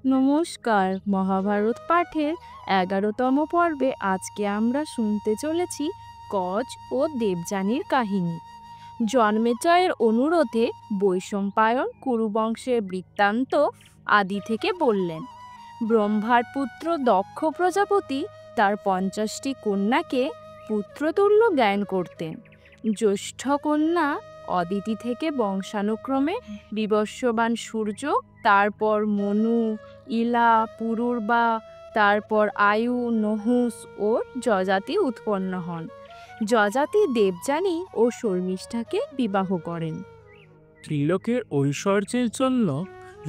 নমস্কার। মহাভারত পাঠের ১১তম পর্বে আজকে আমরা শুনতে চলেছি কচ ও দেবযানীর কাহিনী। জন্মেজয়ের অনুরোধে বৈশম্পায়ন কুরুবংশের বৃত্তান্ত আদি থেকে বললেন। ব্রহ্মার পুত্র দক্ষ প্রজাপতি তার ৫০টি কন্যাকে পুত্রতুল্য জ্ঞান করতেন। জ্যেষ্ঠ কন্যা অদিতি থেকে বংশানুক্রমে বিবস্ববান সূর্য, তারপর মনু, ইলা, পুরুরবা, তারপর আয়ু, নহুষ ও যযাতি উৎপন্ন হন। যযাতি দেবযানী ও শর্মিষ্ঠাকে বিবাহ করেন। ত্রিলোকের ঐশ্বর্যের জন্য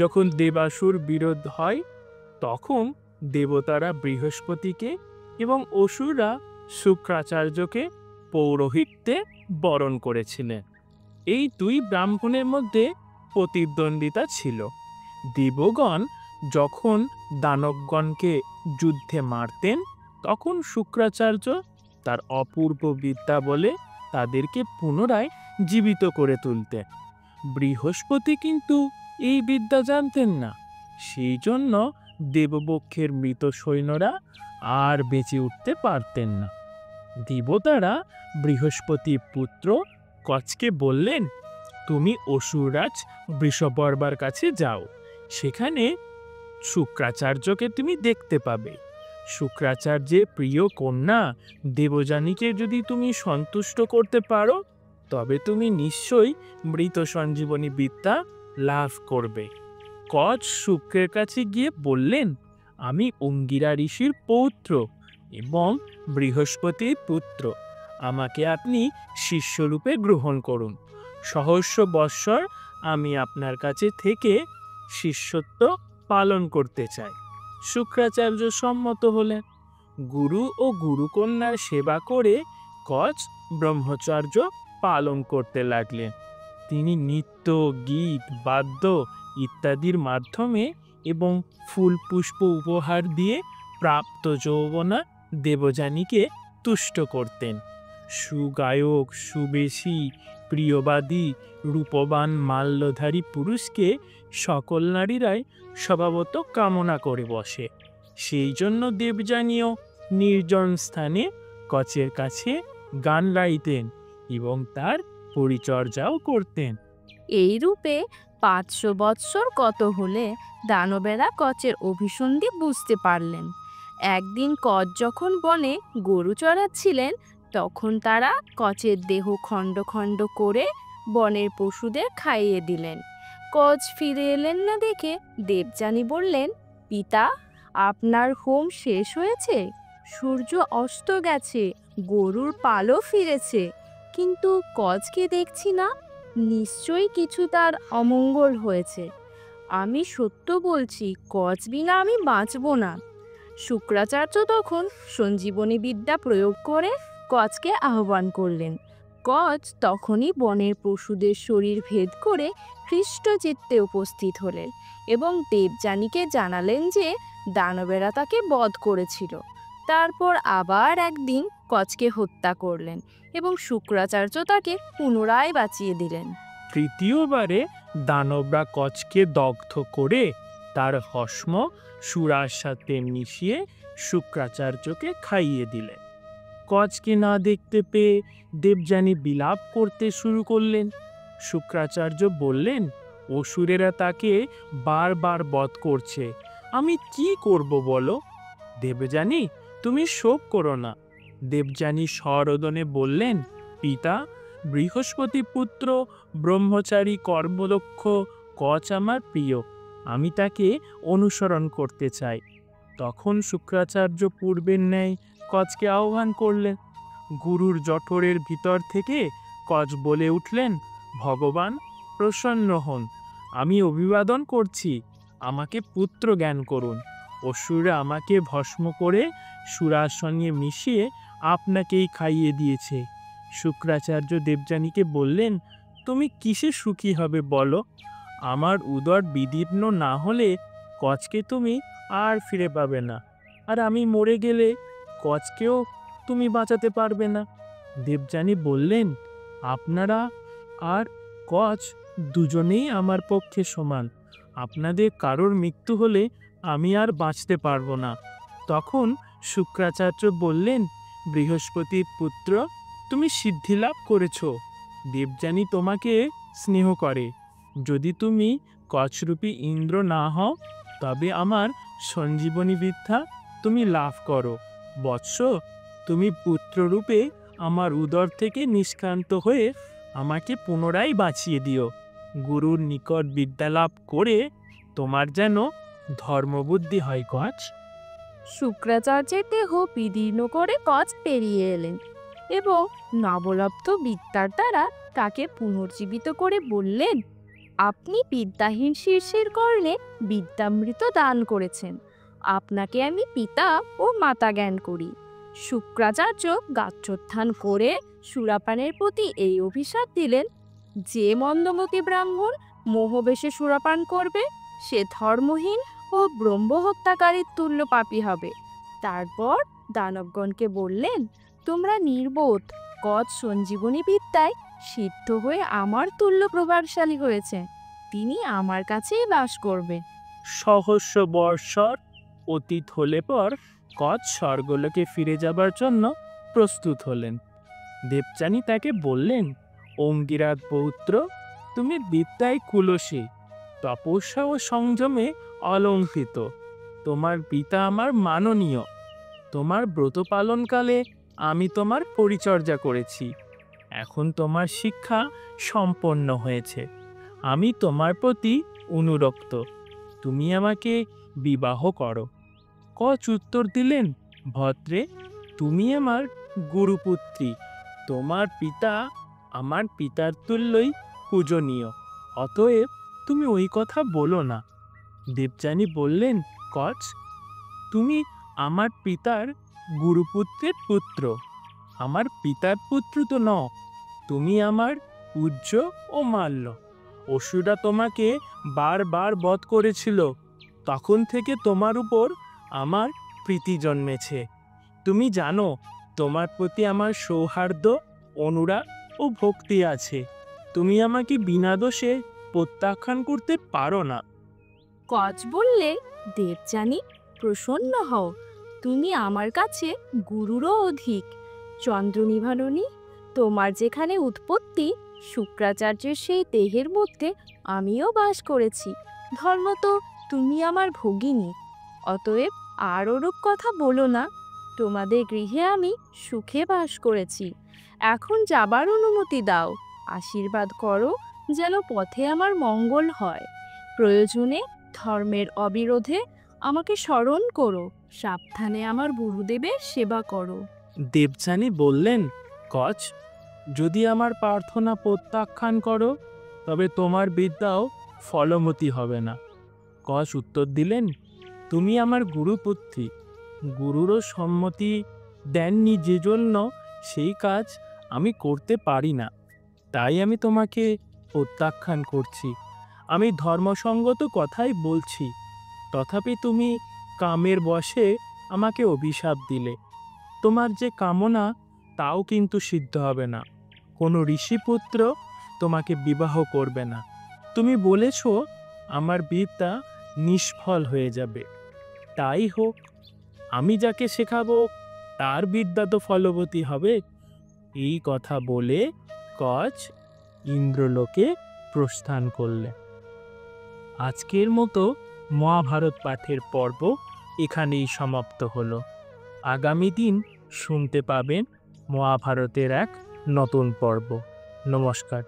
যখন দেবাসুর বিরোধ হয়, তখন দেবতারা বৃহস্পতিকে এবং অসুররা শুক্রাচার্যকে পৌরোহিত্যে বরণ করেছিলেন। এই দুই ব্রাহ্মণের মধ্যে প্রতিদ্বন্দ্বিতা ছিল। দেবগণ যখন দানবগণকে যুদ্ধে মারতেন, তখন শুক্রাচার্য তার অপূর্ব বিদ্যা বলে তাদেরকে পুনরায় জীবিত করে তুলতেন। বৃহস্পতি কিন্তু এই বিদ্যা জানতেন না, সেই জন্য দেবপক্ষের মৃত সৈন্যরা আর বেঁচে উঠতে পারতেন না। দেবতারা বৃহস্পতির পুত্র কচকে বললেন, তুমি অসুররাজ বৃষপর্বার কাছে যাও, সেখানে শুক্রাচার্যকে তুমি দেখতে পাবে। শুক্রাচার্যের প্রিয় কন্যা দেবযানীকে যদি তুমি সন্তুষ্ট করতে পারো, তবে তুমি নিশ্চয়ই মৃত সঞ্জীবনী বিদ্যা লাভ করবে। কচ শুক্রের কাছে গিয়ে বললেন, আমি অঙ্গিরা ঋষির পৌত্র এবং বৃহস্পতির পুত্র, আমাকে আপনি শিষ্যরূপে গ্রহণ করুন। সহস্র বৎসর আমি আপনার কাছে থেকে শিষ্যত্ব পালন করতে চাই। শুক্রাচার্য সম্মত হলেন। গুরু ও গুরুকন্যার সেবা করে কচ ব্রহ্মচর্য পালন করতে লাগলেন। তিনি নৃত্য, গীত, বাদ্য ইত্যাদির মাধ্যমে এবং ফুল পুষ্প উপহার দিয়ে প্রাপ্ত যৌবনা দেবযানীকে তুষ্ট করতেন। সুগায়ক, সুবেশী, প্রিয়বাদী, রূপবান, মাল্যধারী পুরুষকে সকল নারীরাই স্বভাবত কামনা করে বসে। সেই জন্য দেবযানীও নির্জন স্থানে কচের কাছে গান গাইতেন এবং তার পরিচর্যাও করতেন। এই রূপে ৫০০ বৎসর গত হলে দানবেরা কচের অভিসন্ধি বুঝতে পারলেন। একদিন কচ যখন বনে গরু চড়াচ্ছিলেন, তখন তারা কচের দেহ খণ্ড খণ্ড করে বনের পশুদের খাইয়ে দিলেন। কচ ফিরে এলেন না দেখে দেবযানী বললেন, পিতা, আপনার হোম শেষ হয়েছে, সূর্য অস্ত গেছে, গরুর পালও ফিরেছে, কিন্তু কচকে দেখছি না। নিশ্চয়ই কিছু তার অমঙ্গল হয়েছে। আমি সত্য বলছি, কচ বিনা আমি বাঁচব না। শুক্রাচার্য তখন সঞ্জীবনী বিদ্যা প্রয়োগ করে কচকে আহ্বান করলেন। কচ তখনই বনের পশুদের শরীর ভেদ করে হৃষ্টচিত্তে উপস্থিত হলেন এবং দেবযানীকে জানালেন যে দানবেরা তাকে বধ করেছিল। তারপর আবার একদিন কচকে হত্যা করলেন এবং শুক্রাচার্য তাকে পুনরায় বাঁচিয়ে দিলেন। তৃতীয়বারে দানবরা কচকে দগ্ধ করে তার ভস্ম সুরার সাথে মিশিয়ে শুক্রাচার্যকে খাইয়ে দিলেন। কচকে না দেখতে পেয়ে দেবযানী বিলাপ করতে শুরু করলেন। শুক্রাচার্য বললেন, অসুরেরা তাকে বারবার বধ করছে, আমি কি করব বলো? দেবযানী, তুমি শোক করো না। দেবযানী সরোদনে বললেন, পিতা, বৃহস্পতি পুত্র ব্রহ্মচারী কর্মদক্ষ কচ আমার প্রিয়, আমি তাকে অনুসরণ করতে চাই। তখন শুক্রাচার্য পূর্বের ন্যায় কচকে আহ্বান করলেন। গুরুর জঠরের ভিতর থেকে কচ বলে উঠলেন, ভগবান প্রসন্ন হন, আমি অভিবাদন করছি, আমাকে পুত্র জ্ঞান করুন। অসুররা আমাকে ভস্ম করে সুরার সঙ্গে মিশিয়ে আপনাকেই খাইয়ে দিয়েছে। শুক্রাচার্য দেবযানীকে বললেন, তুমি কিসে সুখী হবে বলো? আমার উদর বিদীর্ণ না হলে কচকে তুমি আর ফিরে পাবে না, আর আমি মরে গেলে কচকেও তুমি বাঁচাতে পারবে না। দেবযানী বললেন, আপনারা আর কচ দুজনেই আমার পক্ষে সমান, আপনাদের কারোর মৃত্যু হলে আমি আর বাঁচতে পারবো না। তখন শুক্রাচার্য বললেন, বৃহস্পতির পুত্র, তুমি সিদ্ধি লাভ করেছ। দেবযানী তোমাকে স্নেহ করে। যদি তুমি কচরূপী ইন্দ্র না হও, তবে আমার সঞ্জীবনী বিদ্যা তুমি লাভ করো। বৎস, তুমি পুত্ররূপে আমার উদর থেকে নিষ্ক্রান্ত হয়ে আমাকে পুনরায় বাঁচিয়ে দিও। গুরুর নিকট বিদ্যা লাভ করে তোমার যেন ধর্মবুদ্ধি হয় কচ। শুক্রাচার্যের দেহ বিদীর্ণ করে কচ পেরিয়ে এলেন এবং নবলব্ধ বিদ্যার দ্বারা তাকে পুনর্জীবিত করে বললেন, আপনি বিদ্যাহীন শিষ্যের কর্ণে বিদ্যামৃত দান করেছেন। আপনাকে আমি পিতা ও মাতা জ্ঞান করি। শুক্রাচার্য গাত্রোত্থান করে সুরাপানের প্রতি এই অভিশাপ দিলেন, যে মন্দমতি ব্রাহ্মণ মোহবেশে সুরাপান করবে সে ধর্মহীন ও ব্রহ্মহত্যাকারীর তুল্য পাপী হবে। তারপর দানবগণকে বললেন, তোমরা নির্বোধ। কচ সঞ্জীবনী বিদ্যায় সিদ্ধ হয়ে আমার তুল্য প্রভাবশালী হয়েছে। তিনি আমার কাছেই বাস করবে। সহস্র বর্ষর অতীত হলে পর কচ স্বর্গলোকে ফিরে যাবার জন্য প্রস্তুত হলেন। দেবযানী তাকে বললেন, অঙ্গিরাত পৌত্র, তুমি বিদ্যায় কুলসী, তপস্যা ও সংযমে অলঙ্কৃত। তোমার পিতা আমার মাননীয়। তোমার ব্রত পালনকালে আমি তোমার পরিচর্যা করেছি। এখন তোমার শিক্ষা সম্পন্ন হয়েছে। আমি তোমার প্রতি অনুরক্ত। তুমি আমাকে বিবাহ করো। কচ উত্তর দিলেন, ভদ্রে, তুমি আমার গুরুপুত্রী। তোমার পিতা আমার পিতার তুল্যই পূজনীয়। অতএব তুমি ওই কথা বলো না। দেবযানী বললেন, কচ, তুমি আমার পিতার গুরুপুত্রের পুত্র। আমার পিতার পুত্র তো নও। তুমি আমার পূজ্য ও মাল্য। অসুররা তোমাকে বারবার বধ করেছিল। তখন থেকে তোমার উপর আমার প্রীতি জন্মেছে। তুমি জানো, তোমার প্রতি আমার সৌহার্দ্য, অনুরাগ ও ভক্তি আছে। তুমি আমাকে বিনা দোষে প্রত্যাখ্যান করতে পারো না। কচ বললে, দেবযানী, প্রসন্ন হও। তুমি আমার কাছে গুরুরও অধিক। চন্দ্রনিভাননী, তোমার যেখানে উৎপত্তি, শুক্রাচার্যের সেই দেহের মধ্যে আমিও বাস করেছি। ধর্মত তুমি আমার ভগিনী। অতএব আর ওরূপ কথা বলো না। তোমাদের গৃহে আমি সুখে বাস করেছি। এখন যাবার অনুমতি দাও। আশীর্বাদ করো যেন পথে আমার মঙ্গল হয়। প্রয়োজনে ধর্মের অবিরোধে আমাকে স্মরণ করো। সাবধানে আমার গুরুদেবের সেবা করো। দেবযানী বললেন, কচ, যদি আমার প্রার্থনা প্রত্যাখ্যান করো, তবে তোমার বিদ্যাও ফলমতী হবে না। কচ উত্তর দিলেন, তুমি আমার গুরুপুত্রী। গুরুরও সম্মতি দেননি যে জন্য সেই কাজ আমি করতে পারি না। তাই আমি তোমাকে প্রত্যাখ্যান করছি। আমি ধর্মসঙ্গত কথাই বলছি। তথাপি তুমি কামের বশে আমাকে অভিশাপ দিলে। তোমার যে কামনা তাও কিন্তু সিদ্ধ হবে না। কোনো ঋষিপুত্র তোমাকে বিবাহ করবে না। তুমি বলেছ আমার বিদ্যা নিষ্ফল হয়ে যাবে। তাই হোক, আমি যাকে শেখাবো তার বিদ্যা তো ফলবতী হবে। এই কথা বলে কচ ইন্দ্রলোকে প্রস্থান করলে। আজকের মতো মহাভারত পাঠের পর্ব এখানেই সমাপ্ত হলো। আগামী দিন শুনতে পাবেন মহাভারতের এক নতুন পর্ব। নমস্কার।